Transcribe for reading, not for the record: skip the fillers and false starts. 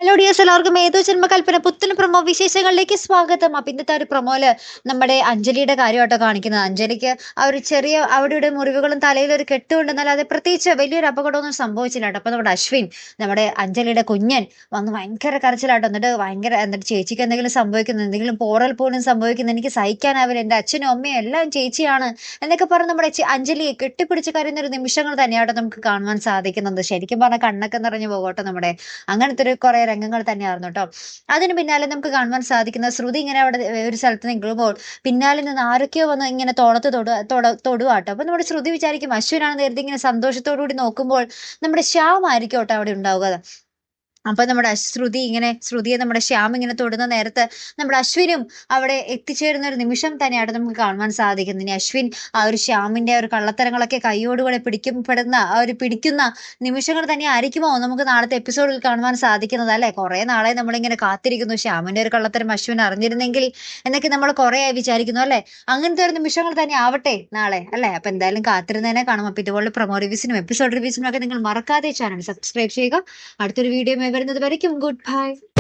Hello dears, എല്ലാവർക്കും ഏതോ ജന്മകൽപ്പന പുത്തൻ പ്രൊമോ വിശേഷങ്ങളിലേക്ക് സ്വാഗതം. അപ്പൊ ഇന്നത്തെ ഒരു പ്രൊമോയില് നമ്മുടെ അഞ്ജലിയുടെ കാര്യമായിട്ടോ കാണിക്കുന്നത്. അഞ്ജലിക്ക് ആ ഒരു ചെറിയ അവിടെ മുറിവുകളും തലയിൽ ഒരു കെട്ടുകൊണ്ടെന്നാൽ അത് പ്രത്യേകിച്ച് വലിയൊരു അപകടമൊന്നും സംഭവിച്ചില്ല കേട്ടോ. അപ്പൊ നമ്മുടെ അശ്വിൻ, നമ്മുടെ അഞ്ജലിയുടെ കുഞ്ഞൻ വന്ന് ഭയങ്കര കരച്ചിലാട്ടോ. എന്നിട്ട് ചേച്ചിക്ക് എന്തെങ്കിലും സംഭവിക്കുന്നു, എന്തെങ്കിലും പോറൽ പോലും സംഭവിക്കുന്നു, എനിക്ക് സഹിക്കാനാവില്ല, എന്റെ അച്ഛനും അമ്മയും എല്ലാം ചേച്ചിയാണ് എന്നൊക്കെ പറഞ്ഞ് നമ്മുടെ അഞ്ജലിയെ കെട്ടിപ്പിടിച്ച് കരയുന്ന ഒരു നിമിഷങ്ങൾ തന്നെയാട്ടോ നമുക്ക് കാണുവാൻ സാധിക്കുന്നത്. ശരിക്കും പറഞ്ഞാൽ കണ്ണൊക്കെ നിറഞ്ഞു പോകട്ടോ. അങ്ങനത്തെ ഒരു കുറെ രംഗങ്ങൾ തന്നെയായിരുന്നു കേട്ടോ. അതിന് പിന്നാലെ നമുക്ക് കാണുവാൻ സാധിക്കുന്ന ശ്രുതി ഇങ്ങനെ അവിടെ ഒരു സ്ഥലത്ത് നിൽക്കുമ്പോൾ പിന്നാലെ നിന്ന് ആരൊക്കെയോ വന്ന് ഇങ്ങനെ തോളത്ത് തൊടുവാട്ടോ. അപ്പൊ നമ്മുടെ ശ്രുതി വിചാരിക്കും അശ്വിനാണെന്ന് കരുതി ഇങ്ങനെ സന്തോഷത്തോടു കൂടി നോക്കുമ്പോൾ നമ്മുടെ ശ്യാം ആയിരിക്കും കേട്ടോ അവിടെ ഉണ്ടാവുക. അപ്പൊ നമ്മുടെ ശ്രുതിയെ നമ്മുടെ ശ്യാം ഇങ്ങനെ തൊടുന്ന നേരത്ത് നമ്മുടെ അശ്വിനും അവിടെ എത്തിച്ചേരുന്ന ഒരു നിമിഷം തന്നെയാണ് നമുക്ക് കാണുവാൻ സാധിക്കുന്നത്. ഇനി അശ്വിൻ ആ ഒരു ശ്യാമിന്റെ ഒരു കള്ളത്തരങ്ങളൊക്കെ കൈയോടുകൂടെ പിടിക്കുന്ന നിമിഷങ്ങൾ തന്നെ ആയിരിക്കുമോ നമുക്ക് നാളത്തെ എപ്പിസോഡിൽ കാണുവാൻ സാധിക്കുന്നത് അല്ലെ? കുറെ നാളെ നമ്മളിങ്ങനെ കാത്തിരിക്കുന്നു ശ്യാമിന്റെ ഒരു കള്ളത്തരം അശ്വിൻ അറിഞ്ഞിരുന്നെങ്കിൽ എന്നൊക്കെ നമ്മൾ കുറെ ആയി വിചാരിക്കുന്നു അല്ലെ? അങ്ങനത്തെ ഒരു നിമിഷങ്ങൾ തന്നെ ആവട്ടെ നാളെ അല്ലെ? അപ്പൊ എന്തായാലും കാത്തിരുന്നതിനെ കാണും. അപ്പൊ ഇതുപോലെ പ്രൊമോ റിവ്യൂസിനും എപ്പിസോഡ് റിവ്യൂസിനും ഒക്കെ നിങ്ങൾ മറക്കാതെ ചാനൽ സബ്സ്ക്രൈബ് ചെയ്യുക. അടുത്തൊരു വീഡിയോ വരുന്നത് വരയ്ക്കും ഗുഡ് ബൈ.